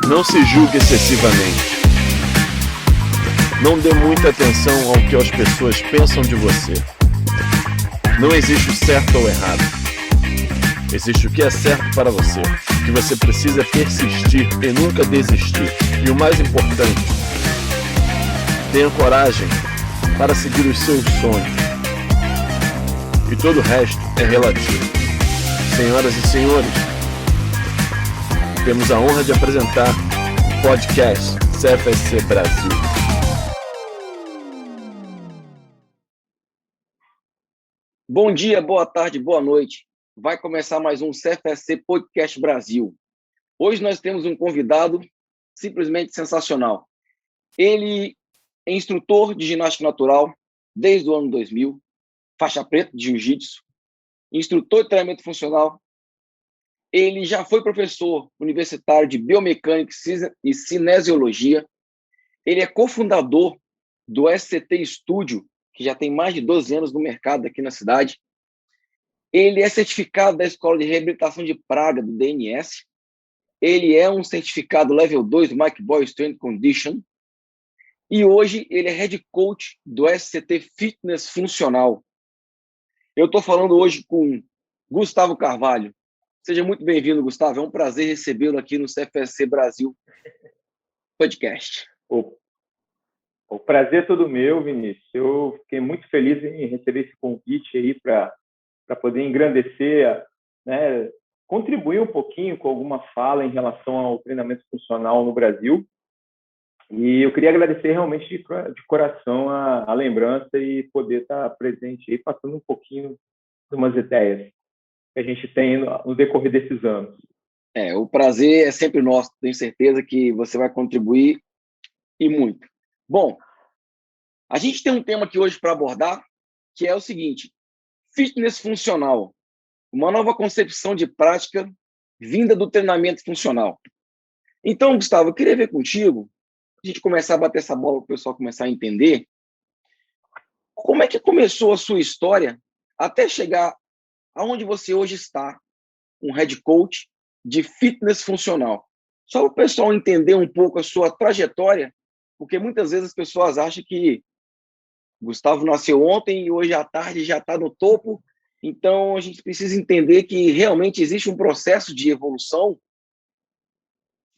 Não se julgue excessivamente. Não dê muita atenção ao que as pessoas pensam de você. Não existe o certo ou errado. Existe o que é certo para você. O que você precisa é persistir e nunca desistir. E o mais importante, tenha coragem para seguir os seus sonhos. E todo o resto é relativo. Senhoras e senhores, temos a honra de apresentar o podcast CFSC Brasil. Bom dia, boa tarde, boa noite. Vai começar mais um CFSC Podcast Brasil. Hoje nós temos um convidado simplesmente sensacional. Ele é instrutor de ginástica natural desde o ano 2000, faixa preta de jiu-jitsu, instrutor de treinamento funcional. Ele já foi professor universitário de biomecânica e cinesiologia. Ele é cofundador do SCT Studio, que já tem mais de 12 anos no mercado aqui na cidade. Ele é certificado da Escola de Reabilitação de Praga, do DNS. Ele é um certificado Level 2 do Mike Boyle Strength Condition. E hoje ele é Head Coach do SCT Fitness Funcional. Eu estou falando hoje com Gustavo Carvalho. Seja muito bem-vindo, Gustavo. É um prazer recebê-lo aqui no CFSC Brasil Podcast. O prazer é todo meu, Vinícius. Eu fiquei muito feliz em receber esse convite aí para poder engrandecer, né, contribuir um pouquinho com alguma fala em relação ao treinamento funcional no Brasil. E eu queria agradecer realmente de coração a lembrança e poder estar presente aí, passando um pouquinho de umas ideias que a gente tem no decorrer desses anos. O prazer é sempre nosso. Tenho certeza que você vai contribuir e muito. Bom, a gente tem um tema aqui hoje para abordar, que é o seguinte: fitness funcional, uma nova concepção de prática vinda do treinamento funcional. Então, Gustavo, eu queria ver contigo, a gente começar a bater essa bola para o pessoal começar a entender como é que começou a sua história até chegar aonde você hoje está, um head coach de fitness funcional. Só para o pessoal entender um pouco a sua trajetória, porque muitas vezes as pessoas acham que Gustavo nasceu ontem e hoje à tarde já está no topo. Então, a gente precisa entender que realmente existe um processo de evolução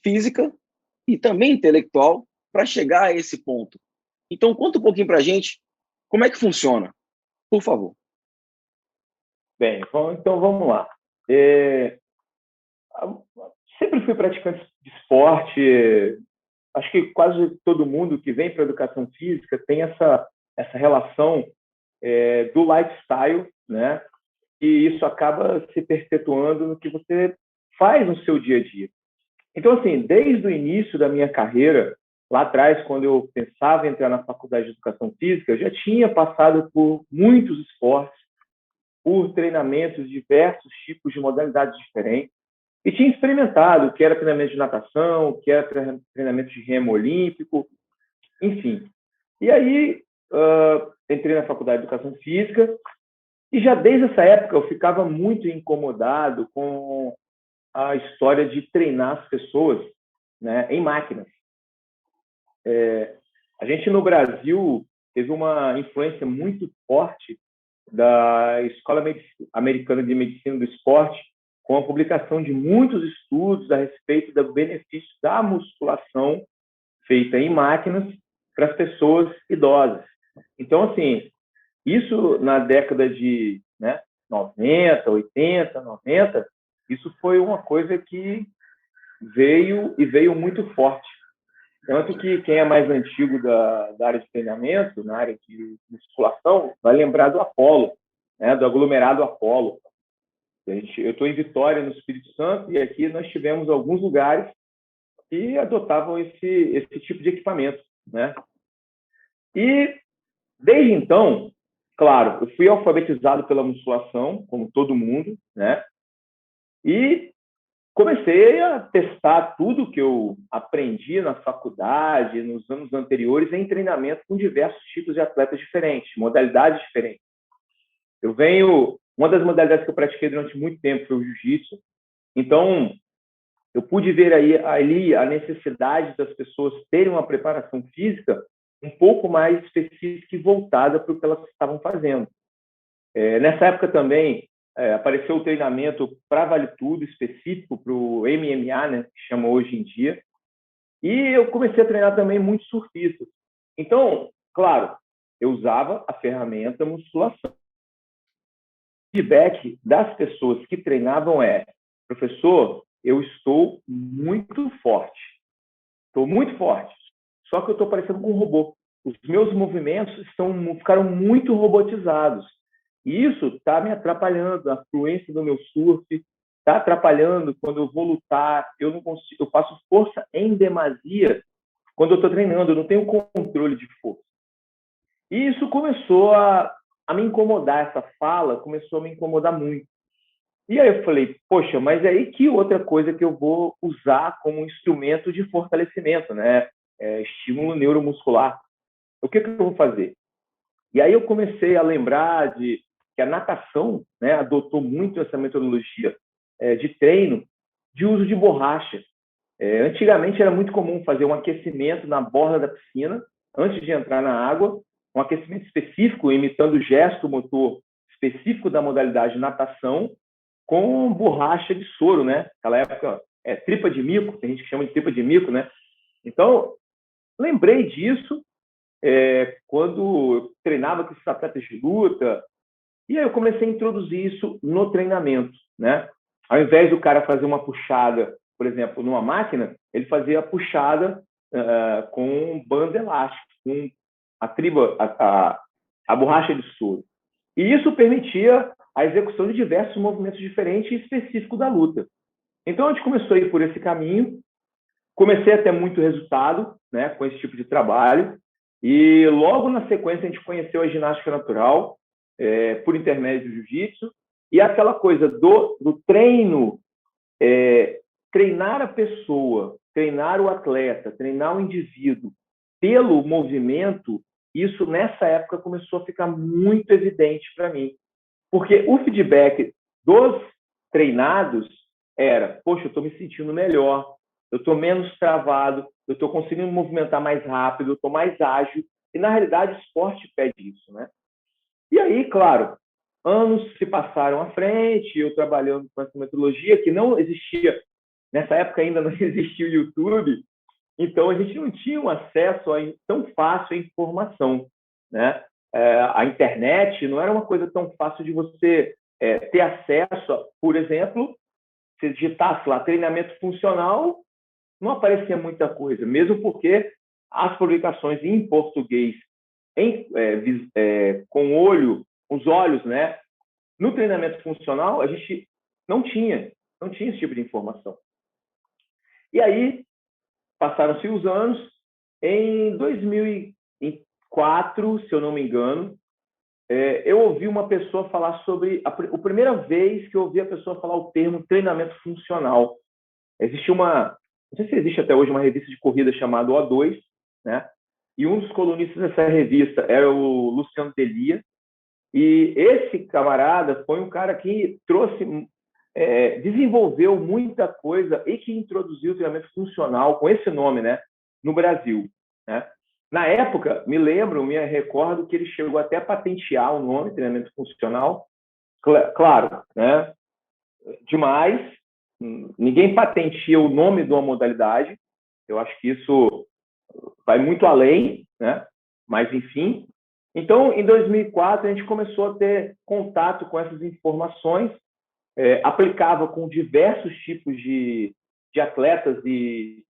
física e também intelectual para chegar a esse ponto. Então, conta um pouquinho para a gente como é que funciona, por favor. Bem, então vamos lá. Sempre fui praticante de esporte. Acho que quase todo mundo que vem para a educação física tem essa relação do lifestyle, né? E isso acaba se perpetuando no que você faz no seu dia a dia. Então, assim, desde o início da minha carreira, lá atrás, quando eu pensava em entrar na faculdade de educação física, eu já tinha passado por muitos esportes, por treinamentos, diversos tipos de modalidades diferentes, e tinha experimentado o que era treinamento de natação, o que era treinamento de remo olímpico, enfim. E aí, entrei na faculdade de educação física, e já desde essa época eu ficava muito incomodado com a história de treinar as pessoas, né, em máquinas. A gente no Brasil teve uma influência muito forte da Escola Americana de Medicina do Esporte, com a publicação de muitos estudos a respeito do benefício da musculação feita em máquinas para as pessoas idosas. Então, assim, isso na década de 90, 80, 90, isso foi uma coisa que veio muito forte. Tanto que quem é mais antigo da área de treinamento, na área de musculação, vai lembrar do Apollo, né, do aglomerado Apollo. Eu estou em Vitória, no Espírito Santo, e aqui nós tivemos alguns lugares que adotavam esse tipo de equipamento, né? E, desde então, claro, eu fui alfabetizado pela musculação, como todo mundo, né? E comecei a testar tudo que eu aprendi na faculdade, nos anos anteriores, em treinamento com diversos tipos de atletas diferentes, modalidades diferentes. Uma das modalidades que eu pratiquei durante muito tempo foi o jiu-jitsu. Então, eu pude ver ali a necessidade das pessoas terem uma preparação física um pouco mais específica e voltada para o que elas estavam fazendo. Nessa época também apareceu o treinamento para Vale Tudo, específico para o MMA, né, que chama hoje em dia, e eu comecei a treinar também muitos surfistas. Então, claro, eu usava a ferramenta musculação. O feedback das pessoas que treinavam professor, eu estou muito forte, só que eu estou parecendo com um robô. Os meus movimentos ficaram muito robotizados. E isso está me atrapalhando, a fluência do meu surf, está atrapalhando quando eu vou lutar, eu não consigo, eu faço força em demasia quando eu estou treinando, eu não tenho controle de força. E isso começou a me incomodar, essa fala começou a me incomodar muito. E aí eu falei, poxa, mas aí que outra coisa que eu vou usar como instrumento de fortalecimento, né? Estímulo neuromuscular. O que eu vou fazer? E aí eu comecei a lembrar que a natação, né, adotou muito essa metodologia de treino de uso de borracha. Antigamente era muito comum fazer um aquecimento na borda da piscina, antes de entrar na água, um aquecimento específico, imitando o gesto motor específico da modalidade natação, com borracha de soro, né? Naquela época, tripa de mico, tem gente que chama de tripa de mico, né? Então, lembrei disso quando eu treinava com esses atletas de luta, e aí eu comecei a introduzir isso no treinamento, né? Ao invés do cara fazer uma puxada, por exemplo, numa máquina, ele fazia a puxada com banda elástica, com a borracha de soro. E isso permitia a execução de diversos movimentos diferentes e específicos da luta. Então, a gente começou a ir por esse caminho, comecei a ter muito resultado, né, com esse tipo de trabalho, e logo na sequência a gente conheceu a ginástica natural, por intermédio do jiu-jitsu, e aquela coisa do treino, treinar a pessoa, treinar o atleta, treinar o indivíduo pelo movimento, isso nessa época começou a ficar muito evidente para mim. Porque o feedback dos treinados era, poxa, eu estou me sentindo melhor, eu estou menos travado, eu estou conseguindo movimentar mais rápido, eu estou mais ágil, e na realidade o esporte pede isso, né? E aí, claro, anos se passaram à frente, eu trabalhando com essa metodologia que não existia, nessa época ainda não existia o YouTube, então a gente não tinha um acesso tão fácil à informação, né? A internet não era uma coisa tão fácil de você ter acesso, por exemplo, se digitasse lá treinamento funcional, não aparecia muita coisa, mesmo porque as publicações em português, com os olhos, né, no treinamento funcional, a gente não tinha esse tipo de informação. E aí, passaram-se os anos, em 2004, se eu não me engano, eu ouvi uma pessoa falar sobre... A primeira vez que eu ouvi a pessoa falar o termo treinamento funcional. Existe não sei se existe até hoje uma revista de corrida chamada O2, né? E um dos colunistas dessa revista era o Luciano Delia. E esse camarada foi um cara que desenvolveu muita coisa e que introduziu o treinamento funcional com esse nome, né, no Brasil, né? Na época, me recordo que ele chegou até a patentear o nome treinamento funcional. Claro, né? Demais. Ninguém patenteia o nome de uma modalidade. Eu acho que isso vai muito além, né? Mas, enfim. Então, em 2004, a gente começou a ter contato com essas informações, aplicava com diversos tipos de atletas e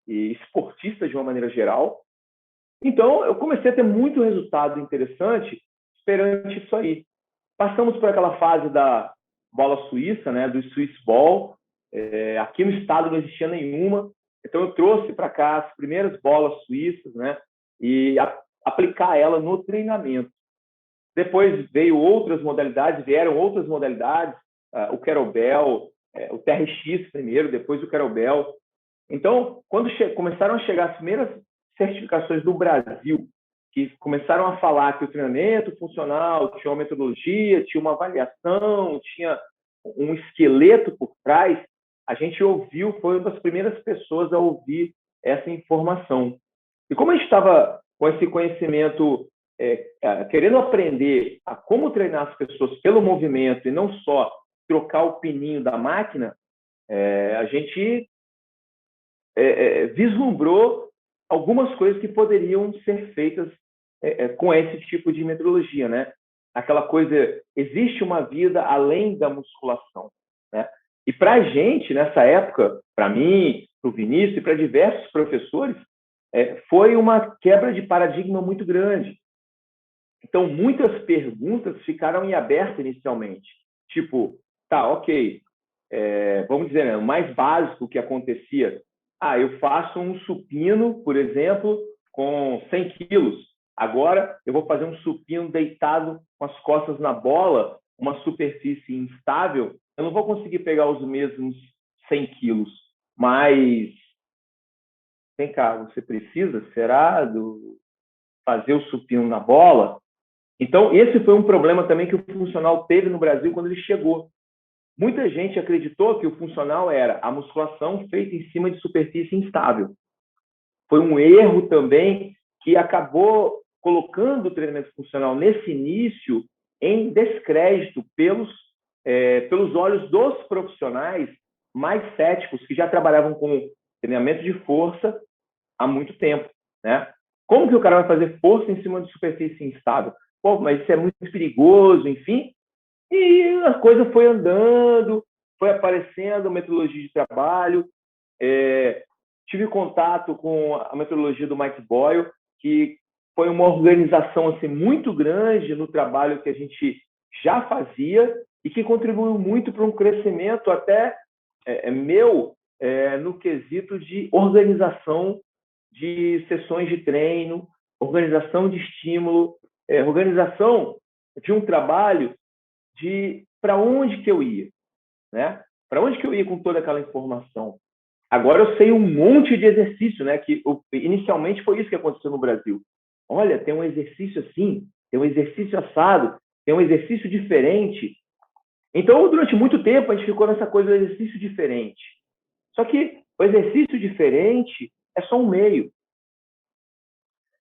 esportistas de uma maneira geral. Então, eu comecei a ter muito resultado interessante perante isso aí. Passamos por aquela fase da bola suíça, né, do Swiss Ball. Aqui no estado não existia nenhuma. Então, eu trouxe para cá as primeiras bolas suíças, né, e aplicar ela no treinamento. Depois vieram outras modalidades, o kettlebell, o TRX primeiro, depois o kettlebell. Então, quando começaram a chegar as primeiras certificações do Brasil, que começaram a falar que o treinamento funcional tinha uma metodologia, tinha uma avaliação, tinha um esqueleto por trás, a gente ouviu, foi uma das primeiras pessoas a ouvir essa informação. E como a gente estava com esse conhecimento, querendo aprender a como treinar as pessoas pelo movimento e não só trocar o pininho da máquina, a gente vislumbrou algumas coisas que poderiam ser feitas com esse tipo de metodologia, né? Aquela coisa, existe uma vida além da musculação, né? E para a gente, nessa época, para mim, para o Vinícius e para diversos professores, foi uma quebra de paradigma muito grande. Então, muitas perguntas ficaram em aberto inicialmente. Tipo, tá, ok, vamos dizer, né, o mais básico que acontecia, eu faço um supino, por exemplo, com 100 quilos. Agora, eu vou fazer um supino deitado com as costas na bola, uma superfície instável, eu não vou conseguir pegar os mesmos 100 quilos. Mas, vem cá, você precisa, será, fazer o supino na bola? Então, esse foi um problema também que o funcional teve no Brasil quando ele chegou. Muita gente acreditou que o funcional era a musculação feita em cima de superfície instável. Foi um erro também que acabou colocando o treinamento funcional nesse início em descrédito pelos olhos dos profissionais mais céticos que já trabalhavam com treinamento de força há muito tempo, né? Como que o cara vai fazer força em cima de superfície instável? Pô, mas isso é muito perigoso, enfim. E a coisa foi andando, foi aparecendo a metodologia de trabalho. Tive contato com a metodologia do Mike Boyle, que foi uma organização assim, muito grande no trabalho que a gente já fazia e que contribuiu muito para um crescimento até meu no quesito de organização de sessões de treino, organização de estímulo, organização de um trabalho de para onde que eu ia, né? Para onde que eu ia com toda aquela informação? Agora eu sei um monte de exercício, né? Que inicialmente foi isso que aconteceu no Brasil. Olha, tem um exercício assim, tem um exercício assado, tem um exercício diferente. Então, durante muito tempo, a gente ficou nessa coisa do exercício diferente. Só que o exercício diferente é só um meio.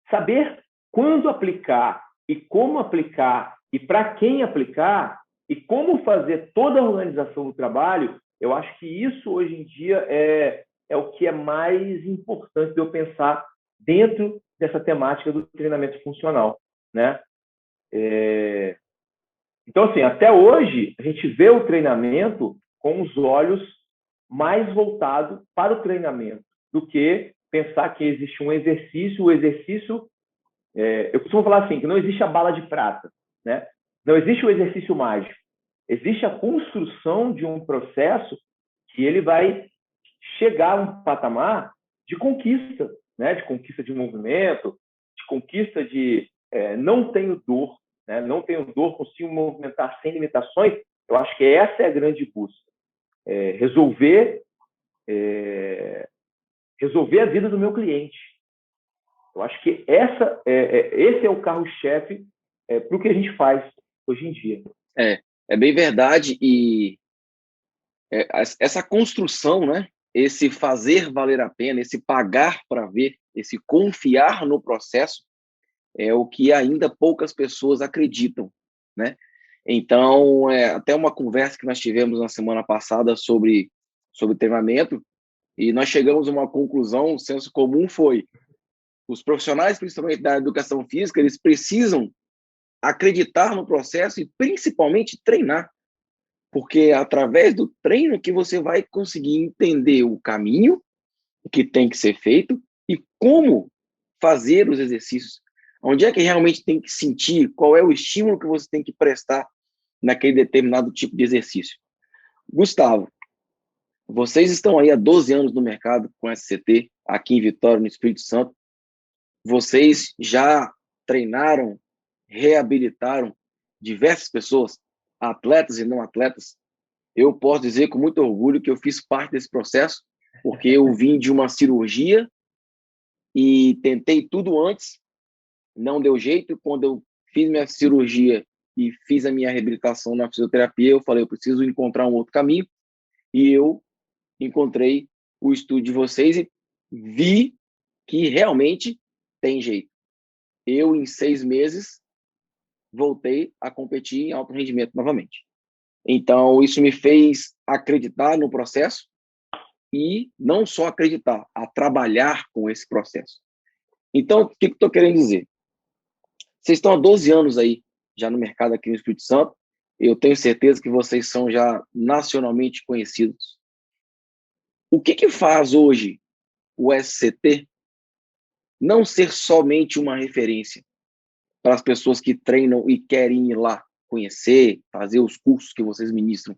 Saber quando aplicar e como aplicar e para quem aplicar e como fazer toda a organização do trabalho, eu acho que isso hoje em dia é o que é mais importante de eu pensar dentro dessa temática do treinamento funcional, né? Então, assim, até hoje, a gente vê o treinamento com os olhos mais voltados para o treinamento do que pensar que existe um exercício, o exercício... eu costumo falar assim, que não existe a bala de prata, né? Não existe o exercício mágico. Existe a construção de um processo que ele vai chegar a um patamar de conquista, né? De conquista de movimento, de conquista de não tenho dor, né? Não tenho dor, consigo movimentar sem limitações. Eu acho que essa é a grande busca. Resolver a vida do meu cliente. Eu acho que esse é o carro-chefe para o que a gente faz hoje em dia. É bem verdade. E essa construção, né? Esse fazer valer a pena, esse pagar para ver, esse confiar no processo, é o que ainda poucas pessoas acreditam, né? Então, até uma conversa que nós tivemos na semana passada sobre treinamento, e nós chegamos a uma conclusão, o senso comum foi: os profissionais, principalmente da educação física, eles precisam acreditar no processo e principalmente treinar, porque é através do treino que você vai conseguir entender o caminho que tem que ser feito e como fazer os exercícios. Onde é que realmente tem que sentir, qual é o estímulo que você tem que prestar naquele determinado tipo de exercício. Gustavo, vocês estão aí há 12 anos no mercado com SCT, aqui em Vitória, no Espírito Santo. Vocês já treinaram, reabilitaram diversas pessoas, atletas e não atletas. Eu posso dizer com muito orgulho que eu fiz parte desse processo, porque eu vim de uma cirurgia e tentei tudo antes, não deu jeito. Quando eu fiz minha cirurgia e fiz a minha reabilitação na fisioterapia, eu falei, eu preciso encontrar um outro caminho, e eu encontrei o estúdio de vocês e vi que realmente tem jeito. Eu, em 6 meses, voltei a competir em alto rendimento novamente. Então, isso me fez acreditar no processo e não só acreditar, a trabalhar com esse processo. Então, o que eu estou querendo dizer? Vocês estão há 12 anos aí, já no mercado aqui no Espírito Santo. Eu tenho certeza que vocês são já nacionalmente conhecidos. O que faz hoje o SCT não ser somente uma referência para as pessoas que treinam e querem ir lá conhecer, fazer os cursos que vocês ministram?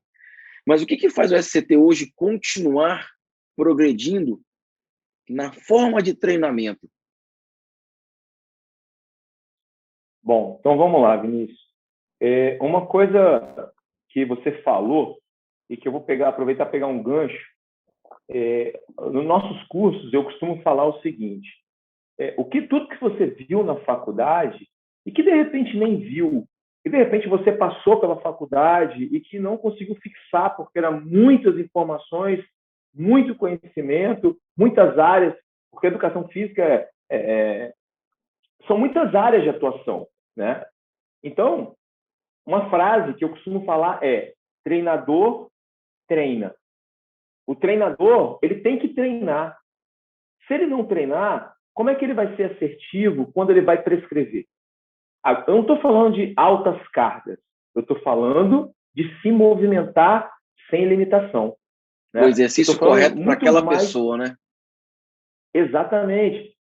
Mas o que faz o SCT hoje continuar progredindo na forma de treinamento? Bom, então vamos lá, Vinícius. Uma coisa que você falou e que eu vou aproveitar e pegar um gancho, nos nossos cursos eu costumo falar o seguinte: tudo que você viu na faculdade e que de repente nem viu, e de repente você passou pela faculdade e que não conseguiu fixar porque eram muitas informações, muito conhecimento, muitas áreas, porque a educação física são muitas áreas de atuação, né? Então, uma frase que eu costumo falar é: treinador treina. O treinador, ele tem que treinar. Se ele não treinar, como é que ele vai ser assertivo quando ele vai prescrever? Eu não estou falando de altas cargas, eu estou falando de se movimentar sem limitação, né? O exercício correto para aquela pessoa, né? Exatamente.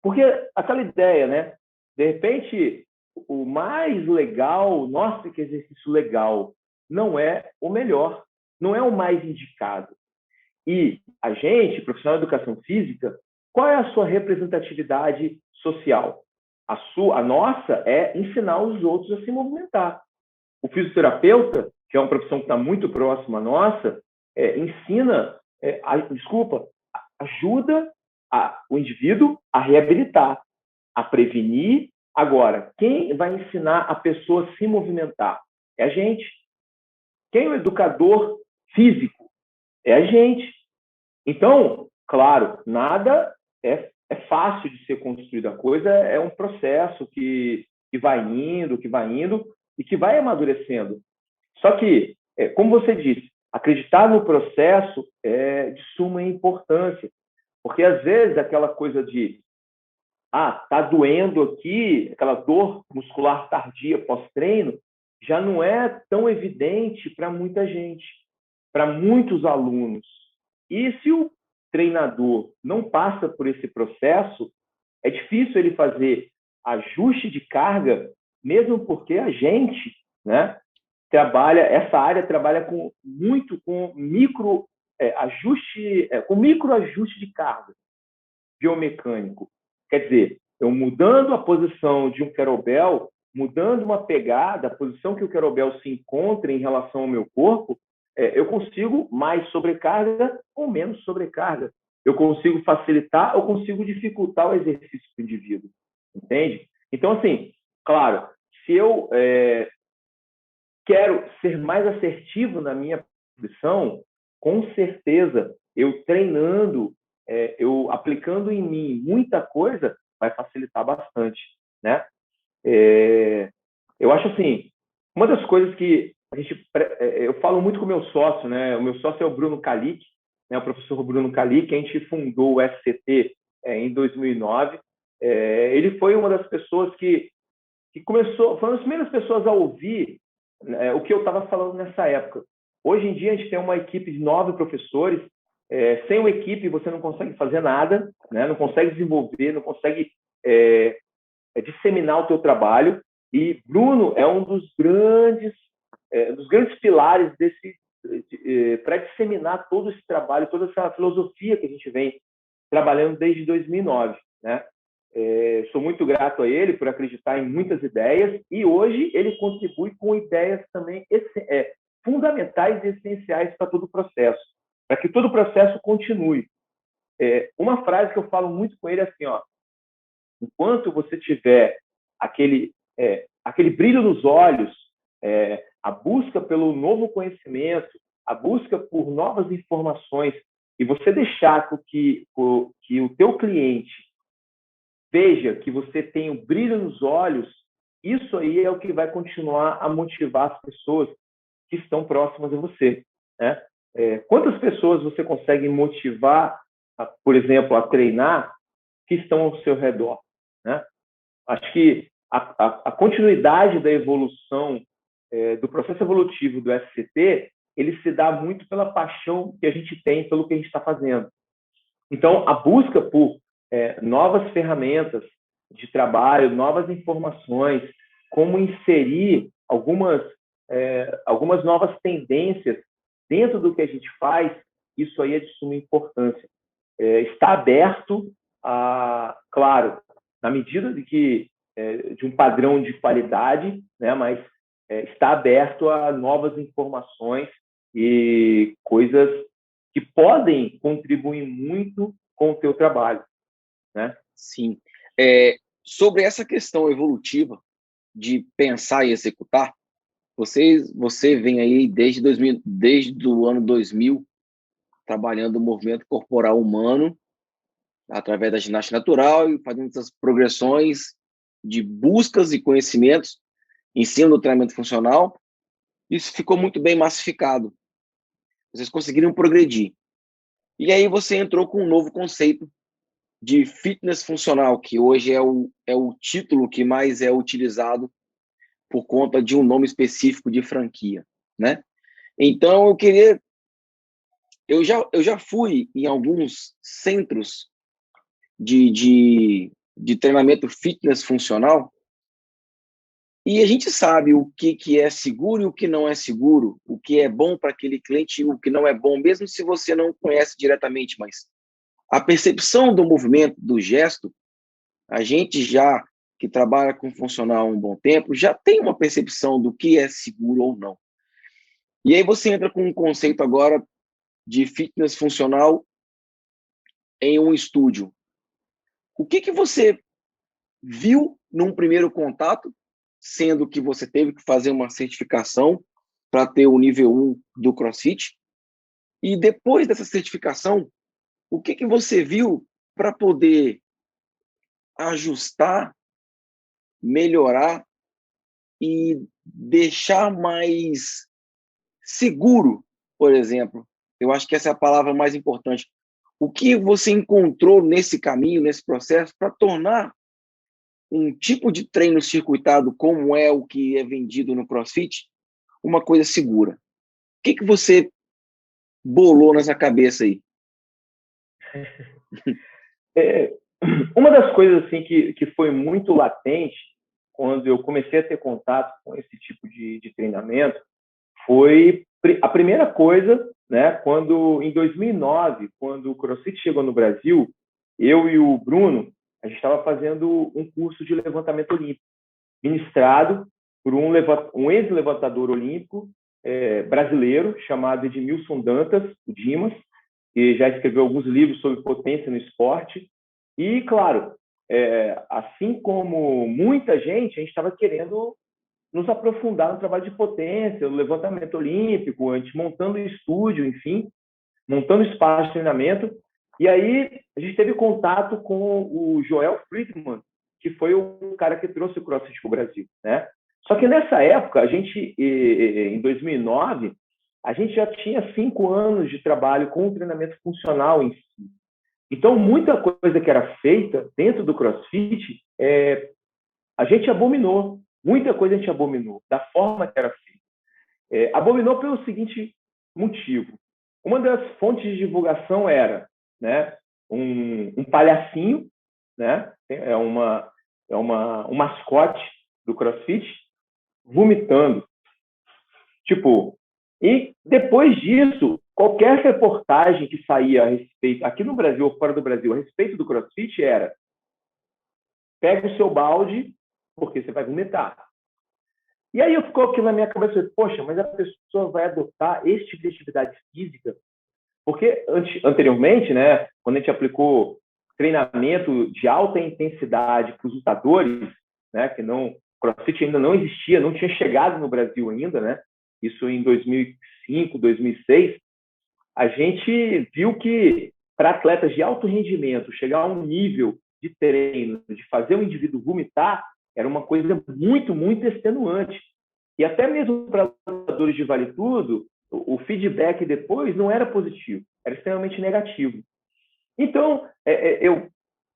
Porque aquela ideia, né? De repente, o mais legal, nossa, que exercício legal, não é o melhor, não é o mais indicado. E a gente, profissional de educação física, qual é a sua representatividade social? A nossa é ensinar os outros a se movimentar. O fisioterapeuta, que é uma profissão que está muito próxima à nossa, ajuda o indivíduo a reabilitar, a prevenir. Agora, quem vai ensinar a pessoa a se movimentar? É a gente. Quem é o educador físico? É a gente. Então, claro, nada é fácil de ser construído. A coisa é um processo que vai indo e que vai amadurecendo. Só que, como você disse, acreditar no processo é de suma importância. Porque, às vezes, aquela coisa de tá doendo aqui, aquela dor muscular tardia pós-treino, já não é tão evidente para muita gente, para muitos alunos. E se o treinador não passa por esse processo, é difícil ele fazer ajuste de carga, mesmo porque a gente, né, essa área trabalha muito com microajuste de carga biomecânico. Quer dizer, eu mudando a posição de um kettlebell, mudando uma pegada, a posição que o kettlebell se encontra em relação ao meu corpo, eu consigo mais sobrecarga ou menos sobrecarga. Eu consigo facilitar ou consigo dificultar o exercício do indivíduo. Entende? Então, assim, claro, se eu quero ser mais assertivo na minha posição, com certeza, eu treinando, eu aplicando em mim muita coisa, vai facilitar bastante, né? Eu acho assim, uma das coisas que eu falo muito com o meu sócio, né? O meu sócio é o Bruno Kalik, né? O professor Bruno Kalik. A gente fundou o SCT em 2009. Ele foi uma das pessoas que começou, foi uma das primeiras pessoas a ouvir o que eu estava falando nessa época. Hoje em dia a gente tem uma equipe de 9 professores. Sem uma equipe você não consegue fazer nada, né? Não consegue desenvolver, não consegue disseminar o teu trabalho. E Bruno é um dos grandes pilares para disseminar todo esse trabalho, toda essa filosofia que a gente vem trabalhando desde 2009, né? Sou muito grato a ele por acreditar em muitas ideias, e hoje ele contribui com ideias também fundamentais e essenciais para todo o processo, para que todo o processo continue. Uma frase que eu falo muito com ele é assim: enquanto você tiver aquele brilho nos olhos, a busca pelo novo conhecimento, a busca por novas informações e você deixar que o teu cliente veja que você tem um brilho nos olhos, isso aí é o que vai continuar a motivar as pessoas que estão próximas de você, né? Quantas pessoas você consegue motivar, por exemplo, a treinar, que estão ao seu redor, né? Acho que a continuidade da evolução, do processo evolutivo do SCT, ele se dá muito pela paixão que a gente tem pelo que a gente está fazendo. Então, a busca por novas ferramentas de trabalho, novas informações, como inserir algumas novas tendências dentro do que a gente faz, isso aí é de suma importância. Está aberto claro, na medida de um padrão de qualidade, né, mas está aberto a novas informações e coisas que podem contribuir muito com o teu trabalho, né? Sim. Sobre essa questão evolutiva de pensar e executar, você vem aí desde o ano 2000 trabalhando o movimento corporal humano através da ginástica natural e fazendo essas progressões de buscas e conhecimentos em cima do treinamento funcional. Isso ficou muito bem massificado. Vocês conseguiram progredir. E aí você entrou com um novo conceito de fitness funcional, que hoje é o título que mais é utilizado por conta de um nome específico de franquia, né? Então, eu já fui em alguns centros de treinamento fitness funcional e a gente sabe o que é seguro e o que não é seguro, o que é bom para aquele cliente e o que não é bom, mesmo se você não conhece diretamente, mas a percepção do movimento, do gesto, a gente já que trabalha com funcional há um bom tempo, já tem uma percepção do que é seguro ou não. E aí você entra com um conceito agora de fitness funcional em um estúdio. O que você viu num primeiro contato, sendo que você teve que fazer uma certificação para ter o nível 1 do CrossFit? E depois dessa certificação, o que você viu para poder ajustar, melhorar e deixar mais seguro, por exemplo? Eu acho que essa é a palavra mais importante. O que você encontrou nesse caminho, nesse processo, para tornar um tipo de treino circuitado, como é o que é vendido no CrossFit, uma coisa segura? O que você bolou nessa cabeça aí? Uma das coisas assim que foi muito latente quando eu comecei a ter contato com esse tipo de treinamento foi a primeira coisa, né? Quando em 2009, quando o CrossFit chegou no Brasil, eu e o Bruno, a gente estava fazendo um curso de levantamento olímpico, ministrado por um ex-levantador olímpico brasileiro chamado Edmilson Dantas, o Dimas, que já escreveu alguns livros sobre potência no esporte. E, claro, assim como muita gente, a gente estava querendo nos aprofundar no trabalho de potência, no levantamento olímpico, a gente montando estúdio, enfim, montando espaço de treinamento. E aí a gente teve contato com o Joel Friedman, que foi o cara que trouxe o CrossFit para o Brasil, né? Só que nessa época, a gente, em 2009, a gente já tinha 5 anos de trabalho com o treinamento funcional em si. Então, muita coisa que era feita dentro do CrossFit, a gente abominou. Muita coisa a gente abominou, da forma que era feita. Abominou pelo seguinte motivo. Uma das fontes de divulgação era, né, um palhacinho, né, um mascote do CrossFit, vomitando. Tipo, e depois disso, qualquer reportagem que saía a respeito, aqui no Brasil ou fora do Brasil, a respeito do CrossFit era: pega o seu balde, porque você vai vomitar. E aí ficou aquilo na minha cabeça: poxa, mas a pessoa vai adotar esse tipo de atividade física? Porque anteriormente, né, quando a gente aplicou treinamento de alta intensidade para os lutadores, né, que não, CrossFit ainda não existia, não tinha chegado no Brasil ainda, né? Isso em 2005, 2005, 2006, a gente viu que para atletas de alto rendimento chegar a um nível de treino, de fazer o indivíduo vomitar, era uma coisa muito, muito extenuante. E até mesmo para lutadores de vale tudo, o feedback depois não era positivo, era extremamente negativo. Então, eu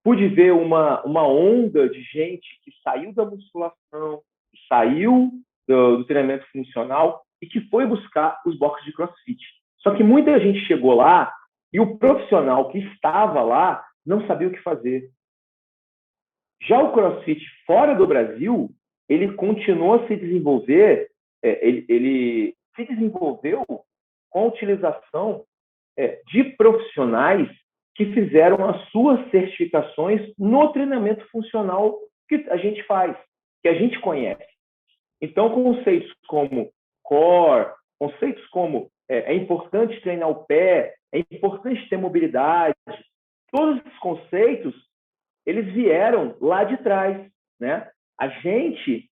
pude ver uma onda de gente que saiu da musculação, que saiu do treinamento funcional e que foi buscar os boxes de CrossFit. Só que muita gente chegou lá e o profissional que estava lá não sabia o que fazer. Já o CrossFit fora do Brasil, ele continuou a se desenvolver, ele se desenvolveu com a utilização de profissionais que fizeram as suas certificações no treinamento funcional que a gente faz, que a gente conhece. Então, conceitos como core, conceitos como é importante treinar o pé, é importante ter mobilidade, todos esses conceitos, eles vieram lá de trás, né? A gente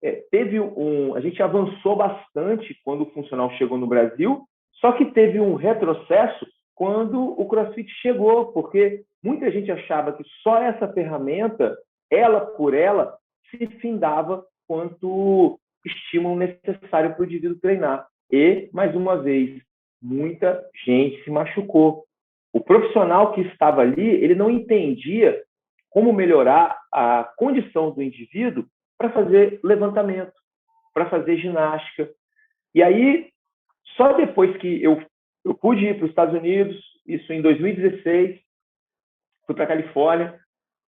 a gente avançou bastante quando o funcional chegou no Brasil, só que teve um retrocesso quando o CrossFit chegou, porque muita gente achava que só essa ferramenta, ela por ela, se findava quanto estímulo necessário para o indivíduo treinar. E, mais uma vez, muita gente se machucou. O profissional que estava ali, ele não entendia como melhorar a condição do indivíduo para fazer levantamento, para fazer ginástica. E aí, só depois que eu pude ir para os Estados Unidos, isso em 2016, fui para a Califórnia,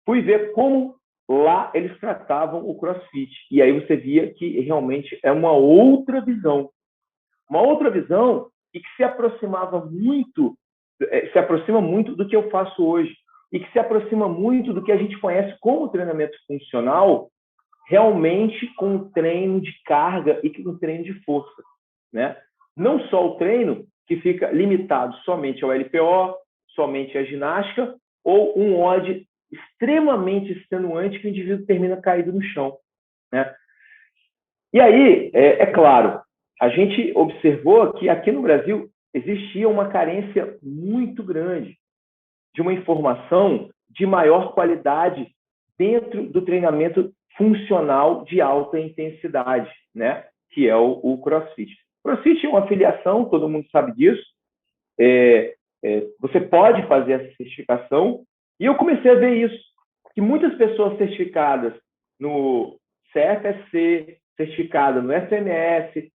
fui ver como lá eles tratavam o CrossFit. E aí você via que realmente é uma outra visão e que se aproxima muito do que eu faço hoje e que se aproxima muito do que a gente conhece como treinamento funcional, realmente com o treino de carga e com o treino de força, né? Não só o treino que fica limitado somente ao LPO, somente à ginástica, ou um odd extremamente extenuante que o indivíduo termina caído no chão, né? E aí, é claro, a gente observou que aqui no Brasil existia uma carência muito grande de uma informação de maior qualidade dentro do treinamento funcional de alta intensidade, né? Que é o CrossFit. O CrossFit é uma afiliação, todo mundo sabe disso. Você pode fazer essa certificação. E eu comecei a ver isso, que muitas pessoas certificadas no CFSC, certificadas no FMS,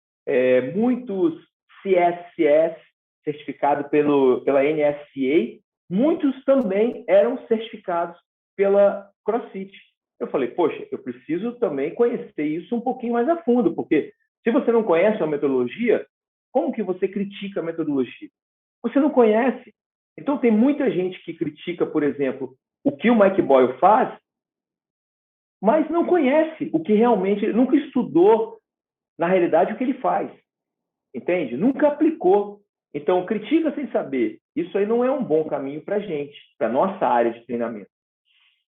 muitos CSCS, certificados pela NSCA, muitos também eram certificados pela CrossFit. Eu falei, poxa, eu preciso também conhecer isso um pouquinho mais a fundo, porque se você não conhece a metodologia, como que você critica a metodologia? Você não conhece. Então, tem muita gente que critica, por exemplo, o que o Mike Boyle faz, mas não conhece o que realmente, nunca estudou, na realidade, o que ele faz. Entende? Nunca aplicou. Então, critica sem saber. Isso aí não é um bom caminho para a gente, para a nossa área de treinamento.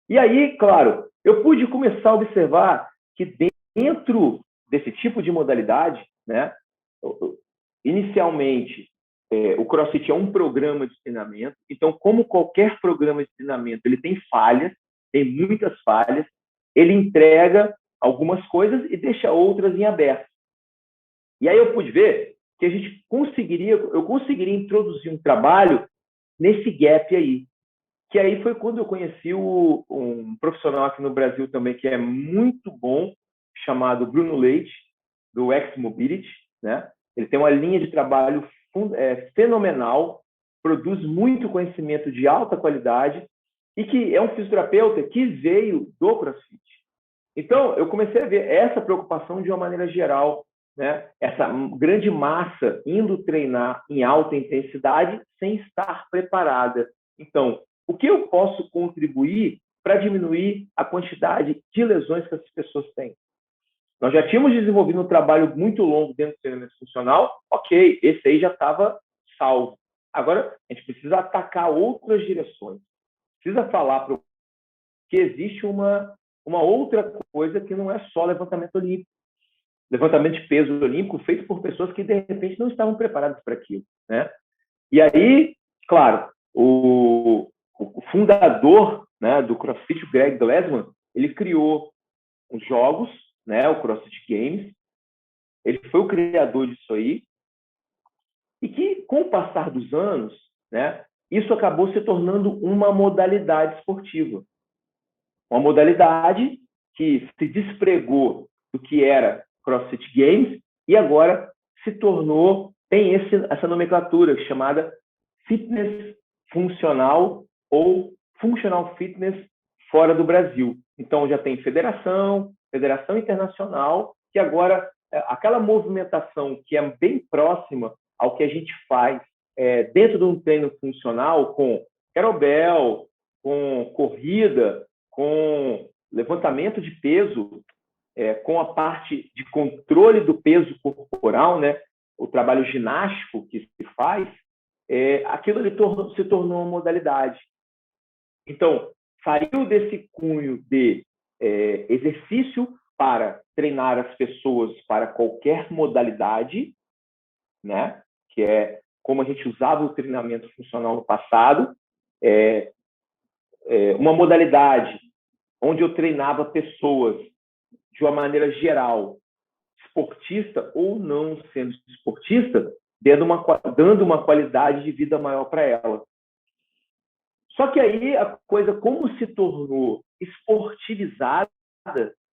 E aí, claro, eu pude começar a observar que dentro desse tipo de modalidade, né, inicialmente, o CrossFit é um programa de treinamento. Então, como qualquer programa de treinamento, ele tem falhas, tem muitas falhas. Ele entrega algumas coisas e deixa outras em aberto. E aí eu pude ver que eu conseguiria introduzir um trabalho nesse gap aí. Que aí foi quando eu conheci um profissional aqui no Brasil também que é muito bom, chamado Bruno Leite, do X Mobility, né? Ele tem uma linha de trabalho fenomenal, produz muito conhecimento de alta qualidade e que é um fisioterapeuta que veio do CrossFit. Então, eu comecei a ver essa preocupação de uma maneira geral, né? Essa grande massa indo treinar em alta intensidade sem estar preparada. Então, o que eu posso contribuir para diminuir a quantidade de lesões que essas pessoas têm? Nós já tínhamos desenvolvido um trabalho muito longo dentro do treinamento funcional, ok, esse aí já estava salvo. Agora, a gente precisa atacar outras direções. Precisa falar que existe uma outra coisa que não é só levantamento olímpico. levantamento de peso olímpico feito por pessoas que, de repente, não estavam preparadas para aquilo, né? E aí, claro, o fundador, né, do CrossFit, o Greg Glassman, ele criou os jogos, né, o CrossFit Games. Ele foi o criador disso aí. E que, com o passar dos anos, né, isso acabou se tornando uma modalidade esportiva. Uma modalidade que se despregou do que era CrossFit Games e agora se tornou, tem essa nomenclatura chamada fitness funcional ou functional fitness fora do Brasil. Então, já tem federação internacional, que agora, aquela movimentação que é bem próxima ao que a gente faz dentro de um treino funcional, com kettlebell, com corrida, com levantamento de peso, com a parte de controle do peso corporal, né? O trabalho ginástico que se faz, aquilo ali se tornou uma modalidade. Então, saiu desse cunho de exercício para treinar as pessoas para qualquer modalidade, né? Que é como a gente usava o treinamento funcional no passado, uma modalidade onde eu treinava pessoas de uma maneira geral, esportista ou não sendo esportista, dando uma qualidade de vida maior para ela. Só que aí a coisa, como se tornou esportivizada,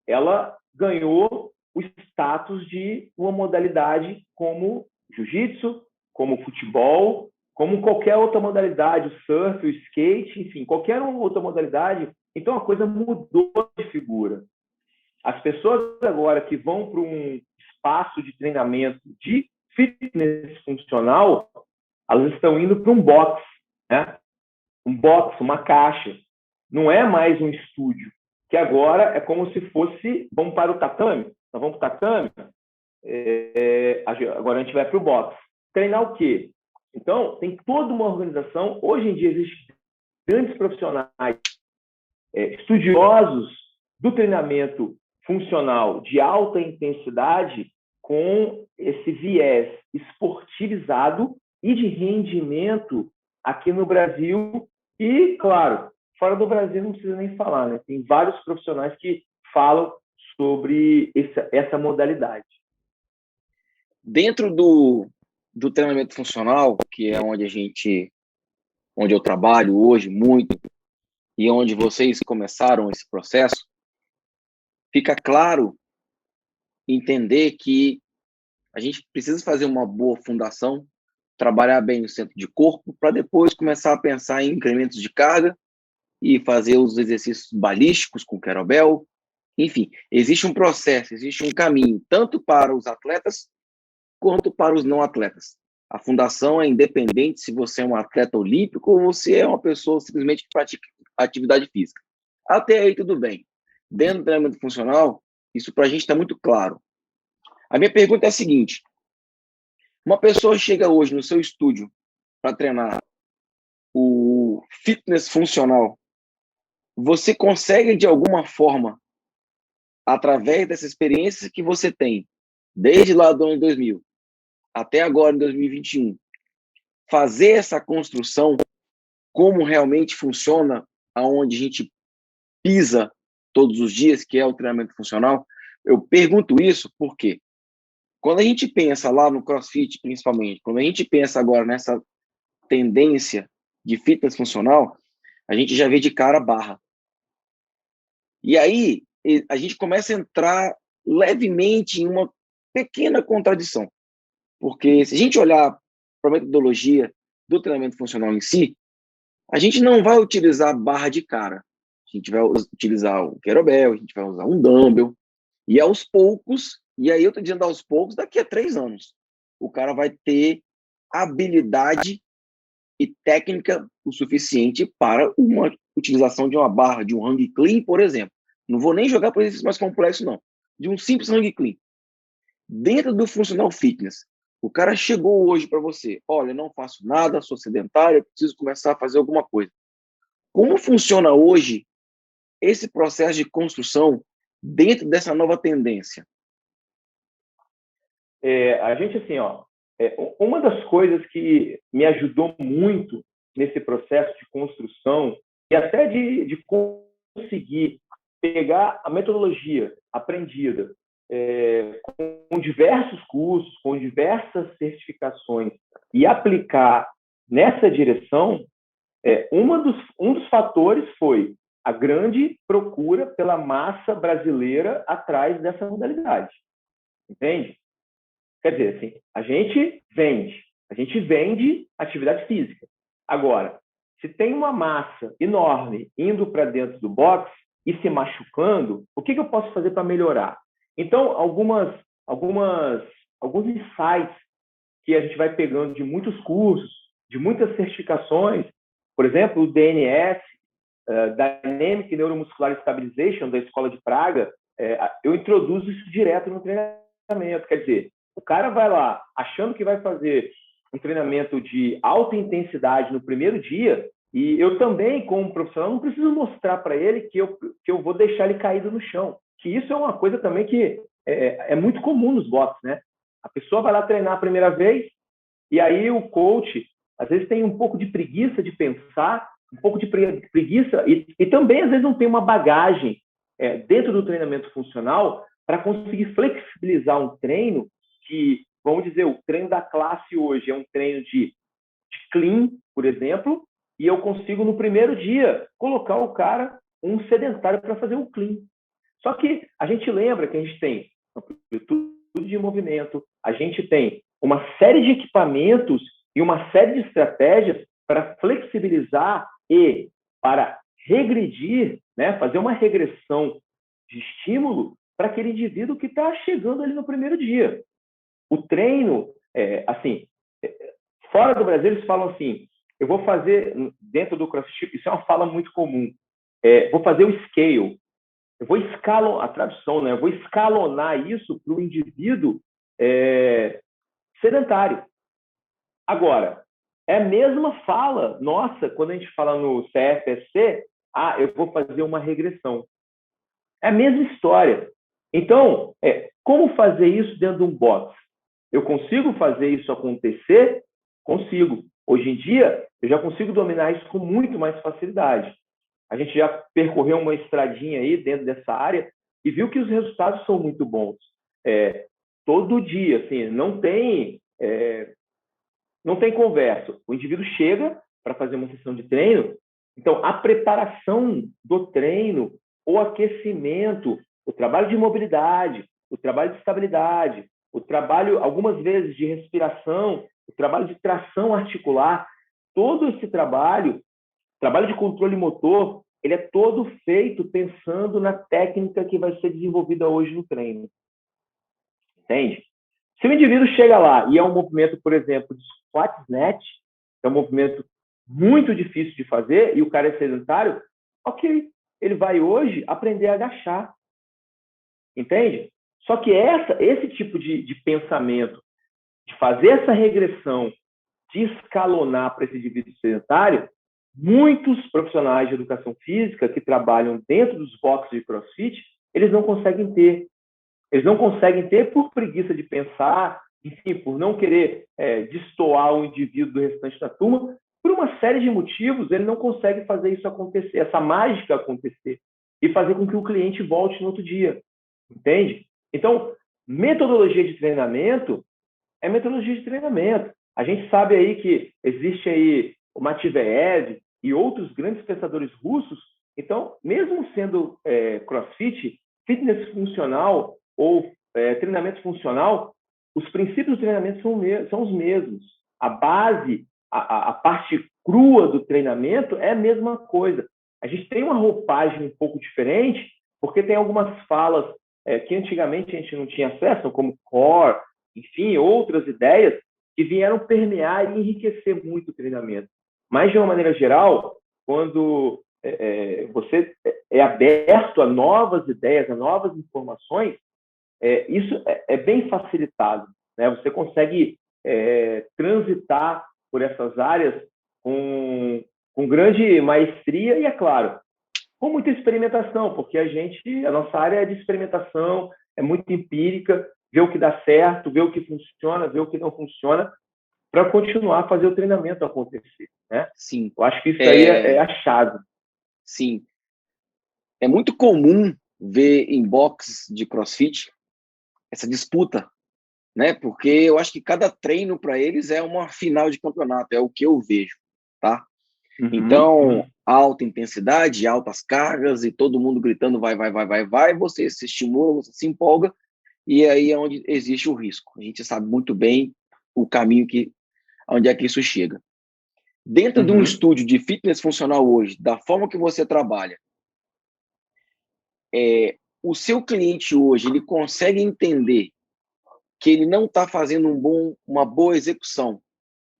ela ganhou o status de uma modalidade como jiu-jitsu, como futebol, como qualquer outra modalidade, o surf, o skate, enfim, qualquer outra modalidade. Então a coisa mudou de figura. As pessoas agora que vão para um espaço de treinamento de fitness funcional, elas estão indo para um box, né? Um box, uma caixa. Não é mais um estúdio, que agora é como se fosse, vamos para o tatame, nós vamos para o tatame, agora a gente vai para o box. Treinar o quê? Então, tem toda uma organização. Hoje em dia existem grandes profissionais, estudiosos do treinamento funcional de alta intensidade com esse viés esportivizado e de rendimento aqui no Brasil e, claro, fora do Brasil não precisa nem falar, né? Tem vários profissionais que falam sobre essa modalidade. Dentro do treinamento funcional, que é onde eu trabalho hoje muito, e onde vocês começaram esse processo, fica claro entender que a gente precisa fazer uma boa fundação, trabalhar bem o centro de corpo, para depois começar a pensar em incrementos de carga e fazer os exercícios balísticos com kettlebell. Enfim, existe um processo, existe um caminho, tanto para os atletas quanto para os não atletas. A fundação é independente se você é um atleta olímpico ou você é uma pessoa simplesmente que pratica atividade física. Até aí tudo bem. Dentro do treinamento funcional, isso para a gente está muito claro. A minha pergunta é a seguinte: uma pessoa chega hoje no seu estúdio para treinar o fitness funcional, você consegue de alguma forma, através dessa experiência que você tem, desde lá do ano 2000 até agora em 2021, fazer essa construção, como realmente funciona, aonde a gente pisa todos os dias, que é o treinamento funcional? Eu pergunto isso porque quando a gente pensa lá no CrossFit, principalmente, quando a gente pensa agora nessa tendência de fitness funcional, a gente já vê de cara a barra. E aí a gente começa a entrar levemente em uma pequena contradição. Porque se a gente olhar para a metodologia do treinamento funcional em si, a gente não vai utilizar barra de cara. A gente vai utilizar o kettlebell, a gente vai usar um dumbbell, e aos poucos, e aí eu estou dizendo aos poucos, daqui a 3 anos, o cara vai ter habilidade e técnica o suficiente para uma utilização de uma barra, de um hang clean, por exemplo. Não vou nem jogar para exercício mais complexo, não. De um simples hang clean. Dentro do funcional fitness, o cara chegou hoje para você: olha, não faço nada, sou sedentário, preciso começar a fazer alguma coisa. Como funciona hoje esse processo de construção dentro dessa nova tendência? a gente, assim, uma das coisas que me ajudou muito nesse processo de construção e até de conseguir pegar a metodologia aprendida com diversos cursos, com diversas certificações e aplicar nessa direção, um dos fatores foi a grande procura pela massa brasileira atrás dessa modalidade. Entende? Quer dizer, assim, a gente vende atividade física. Agora, se tem uma massa enorme indo para dentro do box e se machucando, o que eu posso fazer para melhorar? Então, alguns insights que a gente vai pegando de muitos cursos, de muitas certificações, por exemplo, o DNS, Dynamic Neuromuscular Stabilization, da Escola de Praga, eu introduzo isso direto no treinamento. Quer dizer, o cara vai lá achando que vai fazer um treinamento de alta intensidade no primeiro dia, e eu também, como profissional, não preciso mostrar para ele que eu vou deixar ele caído no chão. Que isso é uma coisa também que é muito comum nos boxes, né? A pessoa vai lá treinar a primeira vez, e aí o coach, às vezes, tem um pouco de preguiça de pensar, um pouco de preguiça, e também, às vezes, não tem uma bagagem dentro do treinamento funcional para conseguir flexibilizar um treino que, vamos dizer, o treino da classe hoje é um treino de clean, por exemplo, e eu consigo, no primeiro dia, colocar o cara, um sedentário, para fazer o clean. Só que a gente lembra que a gente tem amplitude de movimento, a gente tem uma série de equipamentos e uma série de estratégias para flexibilizar e para regredir, né, fazer uma regressão de estímulo para aquele indivíduo que está chegando ali no primeiro dia. O treino, assim, fora do Brasil, eles falam assim, eu vou fazer, dentro do CrossFit, isso é uma fala muito comum, vou fazer o scale, eu vou escalonar, a tradução, né? Eu vou escalonar isso para o indivíduo sedentário. Agora, é a mesma fala nossa quando a gente fala no CFSC, eu vou fazer uma regressão. É a mesma história. Então, como fazer isso dentro de um box? Eu consigo fazer isso acontecer? Consigo. Hoje em dia, eu já consigo dominar isso com muito mais facilidade. A gente já percorreu uma estradinha aí dentro dessa área e viu que os resultados são muito bons. Todo dia, assim, não tem conversa. O indivíduo chega para fazer uma sessão de treino, então a preparação do treino, o aquecimento, o trabalho de mobilidade, o trabalho de estabilidade, o trabalho, algumas vezes, de respiração, o trabalho de tração articular, todo esse trabalho de controle motor, ele é todo feito pensando na técnica que vai ser desenvolvida hoje no treino. Entende? Se o indivíduo chega lá e é um movimento, por exemplo, de squat snatch, é um movimento muito difícil de fazer, e o cara é sedentário, ok, ele vai hoje aprender a agachar. Entende? Só que esse tipo de pensamento, de fazer essa regressão, de escalonar para esse indivíduo sedentário, muitos profissionais de educação física que trabalham dentro dos boxes de CrossFit, eles não conseguem ter. Eles não conseguem ter por preguiça de pensar, enfim, por não querer destoar o indivíduo do restante da turma. Por uma série de motivos, ele não consegue fazer isso acontecer, essa mágica acontecer, e fazer com que o cliente volte no outro dia. Entende? Então, metodologia de treinamento é metodologia de treinamento. A gente sabe aí que existe aí o Matveev e outros grandes pensadores russos. Então, mesmo sendo CrossFit, fitness funcional ou treinamento funcional, os princípios do treinamento são os mesmos. A base, a parte crua do treinamento é a mesma coisa. A gente tem uma roupagem um pouco diferente, porque tem algumas falas que antigamente a gente não tinha acesso, como core, enfim, outras ideias que vieram permear e enriquecer muito o treinamento. Mas, de uma maneira geral, quando você é aberto a novas ideias, a novas informações, isso é bem facilitado, né? Você consegue transitar por essas áreas com grande maestria e, é claro, com muita experimentação, porque a nossa área é de experimentação, é muito empírica, ver o que dá certo, ver o que funciona, ver o que não funciona, para continuar a fazer o treinamento acontecer, né? Sim. Eu acho que isso aí é a chave. Sim. É muito comum ver em box de CrossFit essa disputa, né? Porque eu acho que cada treino para eles é uma final de campeonato, é o que eu vejo, tá? Então, alta intensidade, altas cargas e todo mundo gritando vai, vai, vai, vai, vai, você se estimula, você se empolga e aí é onde existe o risco. A gente sabe muito bem o caminho onde é que isso chega. Dentro de um estúdio de fitness funcional hoje, da forma que você trabalha, o seu cliente hoje, ele consegue entender que ele não está fazendo uma boa execução.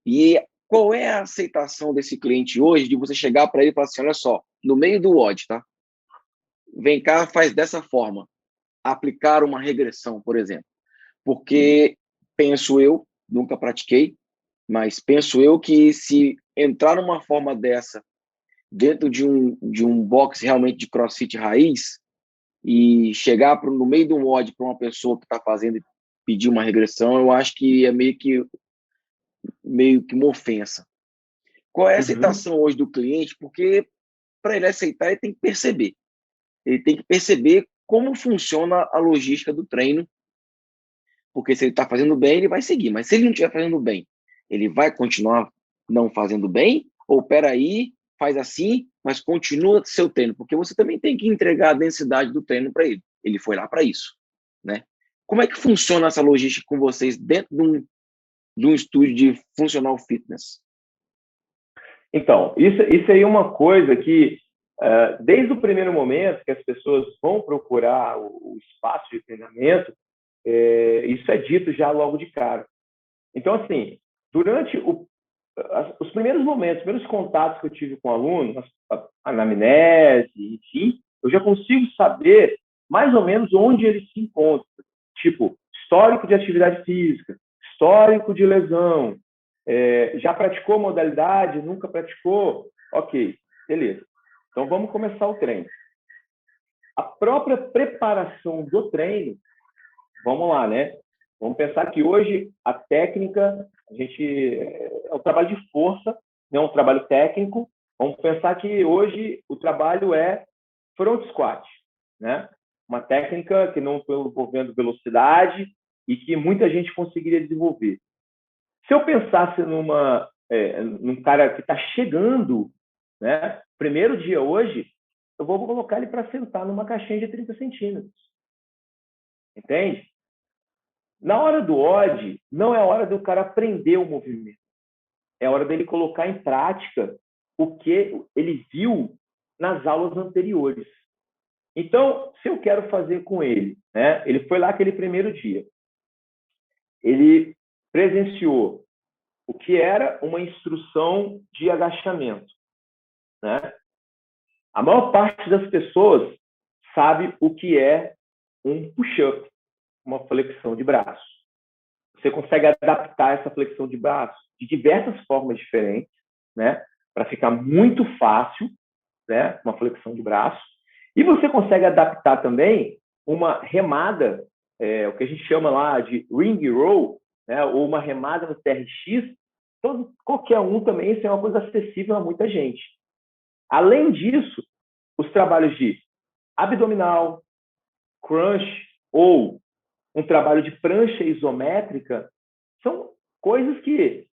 E qual é a aceitação desse cliente hoje de você chegar para ele e falar assim, olha só, no meio do WOD, tá? Vem cá, faz dessa forma. Aplicar uma regressão, por exemplo. Porque penso eu, nunca pratiquei, mas penso eu que se entrar numa forma dessa dentro de um box realmente de CrossFit raiz e chegar no meio do WOD para uma pessoa que está fazendo e pedir uma regressão, eu acho que é meio que uma ofensa. Qual é a aceitação hoje do cliente? Porque para ele aceitar, ele tem que perceber. Ele tem que perceber como funciona a logística do treino, porque se ele está fazendo bem, ele vai seguir. Mas se ele não estiver fazendo bem, ele vai continuar não fazendo bem? Ou, peraí, faz assim, mas continua seu treino, porque você também tem que entregar a densidade do treino para ele. Ele foi lá para isso, né? Como é que funciona essa logística com vocês dentro de um estúdio de funcional fitness? Então, isso aí é uma coisa que, desde o primeiro momento que as pessoas vão procurar o espaço de treinamento, isso é dito já logo de cara. Então, assim, durante os primeiros momentos, os primeiros contatos que eu tive com o aluno, a anamnese, enfim, eu já consigo saber mais ou menos onde ele se encontra. Tipo, histórico de atividade física, histórico de lesão, já praticou modalidade, nunca praticou? Ok, beleza. Então, vamos começar o treino. A própria preparação do treino, vamos lá, né? Vamos pensar que hoje a técnica, é um trabalho de força, não é um trabalho técnico. Vamos pensar que hoje o trabalho é front squat, né? Uma técnica que não estou envolvendo velocidade e que muita gente conseguiria desenvolver. Se eu pensasse num cara que está chegando, né? Primeiro dia hoje, eu vou colocar ele para sentar numa caixinha de 30 centímetros. Entende? Na hora do WOD, não é hora do cara aprender o movimento. É hora dele colocar em prática o que ele viu nas aulas anteriores. Então, se eu quero fazer com ele, né? Ele foi lá aquele primeiro dia. Ele presenciou o que era uma instrução de agachamento, né? A maior parte das pessoas sabe o que é um push-up, uma flexão de braço. Você consegue adaptar essa flexão de braço de diversas formas diferentes, né? Para ficar muito fácil, né? Uma flexão de braço. E você consegue adaptar também uma remada, o que a gente chama lá de ring roll, né? Ou uma remada no TRX. Então, qualquer um também, isso é uma coisa acessível a muita gente. Além disso, os trabalhos de abdominal, crunch ou um trabalho de prancha isométrica são coisas que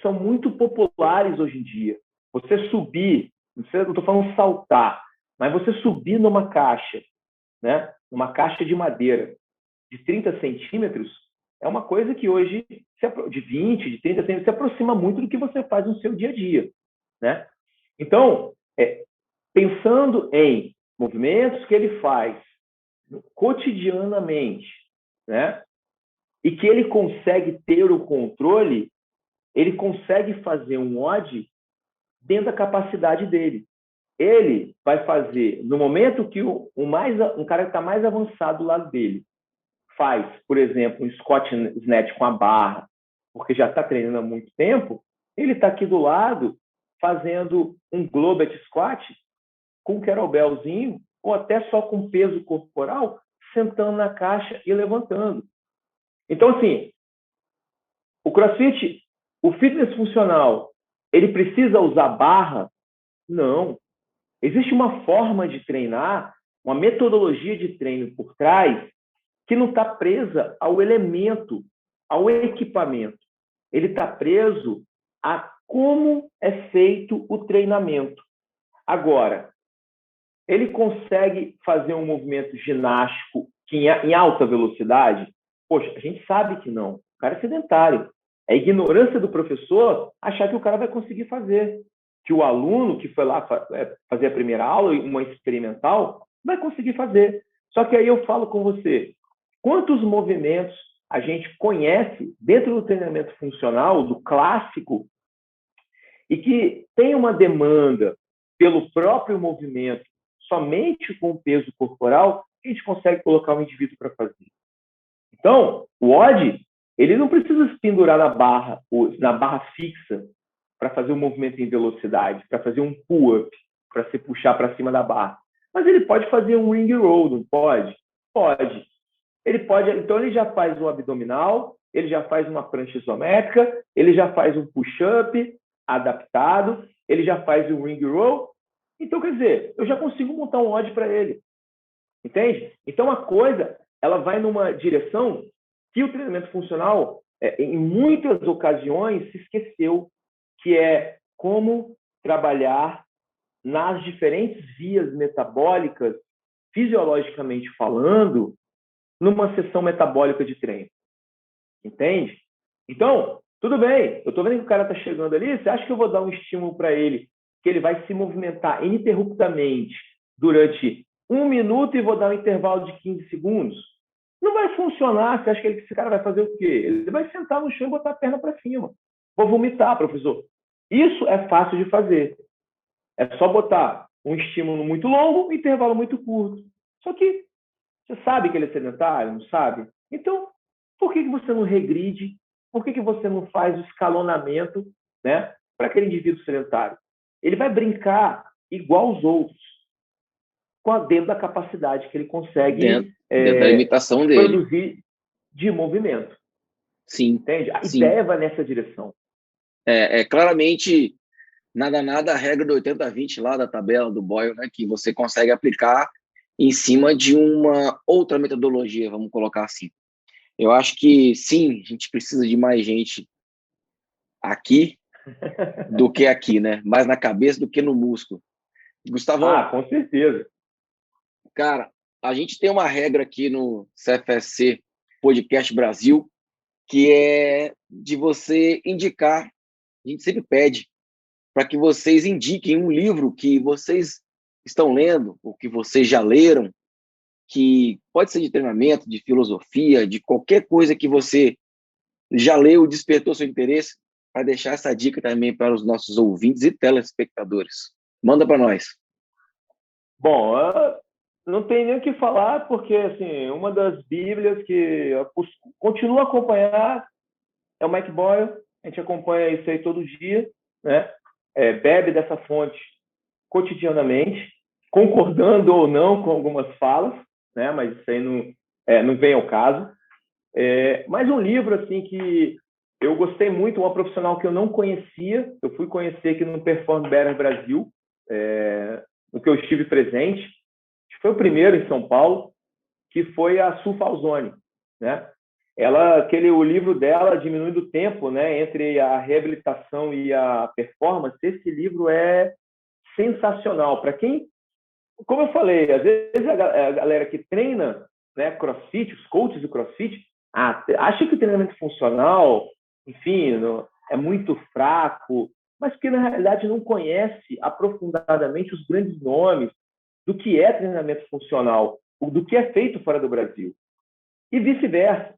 são muito populares hoje em dia. Você subir, não estou falando saltar, mas você subir numa caixa, né? Uma caixa de madeira de 30 centímetros, é uma coisa que hoje, de 20, de 30 centímetros, se aproxima muito do que você faz no seu dia a dia, né? Então, pensando em movimentos que ele faz cotidianamente, né? E que ele consegue ter o controle, ele consegue fazer um WOD dentro da capacidade dele. Ele vai fazer, no momento que um cara que está mais avançado do lado dele faz, por exemplo, um squat snatch com a barra, porque já está treinando há muito tempo, ele está aqui do lado fazendo um globet squat com um kettlebellzinho, ou até só com peso corporal, sentando na caixa e levantando. Então, assim, o CrossFit, o fitness funcional, ele precisa usar barra? Não. Existe uma forma de treinar, uma metodologia de treino por trás, que não está presa ao elemento, ao equipamento. Ele está preso a como é feito o treinamento. Agora, ele consegue fazer um movimento ginástico em alta velocidade? Poxa, a gente sabe que não. O cara é sedentário. É ignorância do professor achar que o cara vai conseguir fazer. Que o aluno que foi lá fazer a primeira aula, uma experimental, vai conseguir fazer. Só que aí eu falo com você, quantos movimentos a gente conhece dentro do treinamento funcional, do clássico, e que tem uma demanda pelo próprio movimento, somente com o peso corporal, a gente consegue colocar o indivíduo para fazer. Então, o WOD, ele não precisa se pendurar na barra fixa para fazer um movimento em velocidade, para fazer um pull-up, para se puxar para cima da barra. Mas ele pode fazer um ring roll, não pode? Pode. Ele pode, então ele já faz um abdominal, ele já faz uma prancha isométrica, ele já faz um push-up adaptado, ele já faz um ring roll. Então, quer dizer, eu já consigo montar um WOD para ele. Entende? Então, a coisa, ela vai numa direção que o treinamento funcional, em muitas ocasiões, se esqueceu, que é como trabalhar nas diferentes vias metabólicas, fisiologicamente falando, numa sessão metabólica de treino. Entende? Então, tudo bem, eu estou vendo que o cara está chegando ali, você acha que eu vou dar um estímulo para ele, que ele vai se movimentar ininterruptamente durante 1 minuto e vou dar um intervalo de 15 segundos? Não vai funcionar. Você acha que esse cara vai fazer o quê? Ele vai sentar no chão e botar a perna para cima. Vou vomitar, professor. Isso é fácil de fazer. É só botar um estímulo muito longo e um intervalo muito curto. Só que você sabe que ele é sedentário, não sabe? Então, por que você não regride? Por que você não faz o escalonamento, né, para aquele indivíduo sedentário? Ele vai brincar igual os outros, dentro da capacidade que ele consegue dentro da limitação dele. Produzir de movimento. Sim. Entende? A sim. ideia vai nessa direção. Claramente, nada a regra do 80-20 lá da tabela do Boyle, né, que você consegue aplicar em cima de uma outra metodologia, vamos colocar assim. Eu acho que, sim, a gente precisa de mais gente aqui do que aqui, né? Mais na cabeça do que no músculo. Gustavão. Com certeza. Cara, a gente tem uma regra aqui no CFSC Podcast Brasil, que é de você indicar, a gente sempre pede, para que vocês indiquem um livro que vocês estão lendo, ou que vocês já leram, que pode ser de treinamento, de filosofia, de qualquer coisa que você já leu, despertou seu interesse, para deixar essa dica também para os nossos ouvintes e telespectadores. Manda para nós. Bom, não tem nem o que falar, porque assim, uma das bíblias que eu continuo a acompanhar é o Mike Boyle. A gente acompanha isso aí todo dia, né? Bebe dessa fonte cotidianamente, concordando ou não com algumas falas, né? Mas isso aí não vem ao caso. Mas um livro assim que eu gostei muito, uma profissional que eu não conhecia, eu fui conhecer aqui no Perform Better Brasil, no que eu estive presente, foi o primeiro em São Paulo, que foi a Su Falzoni, né? O livro dela, Diminuindo o Tempo, né, entre a reabilitação e a performance. Esse livro é sensacional. Para quem, como eu falei, às vezes a galera que treina, né, CrossFit, os coaches do CrossFit, acha que o treinamento funcional, enfim, é muito fraco, mas que na realidade não conhece aprofundadamente os grandes nomes do que é treinamento funcional, do que é feito fora do Brasil. E vice-versa.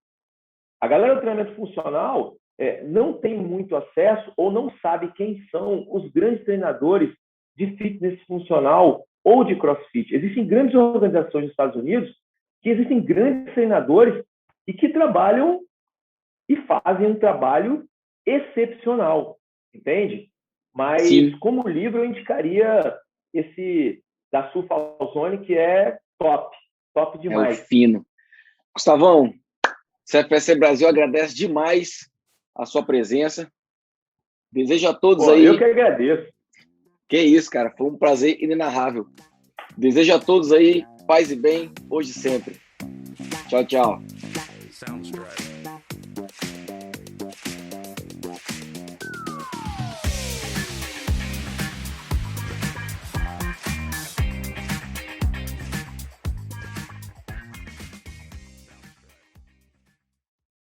A galera do treinamento funcional não tem muito acesso ou não sabe quem são os grandes treinadores de fitness funcional ou de CrossFit. Existem grandes organizações nos Estados Unidos que existem grandes treinadores e que trabalham e fazem um trabalho excepcional, entende? Mas, sim, como livro, eu indicaria esse da Su Falzoni, que é top demais. É o fino. Gustavão, CFSC Brasil agradece demais a sua presença. Desejo a todos aí... Eu que agradeço. Que isso, cara. Foi um prazer inenarrável. Desejo a todos aí paz e bem, hoje e sempre. Tchau, tchau.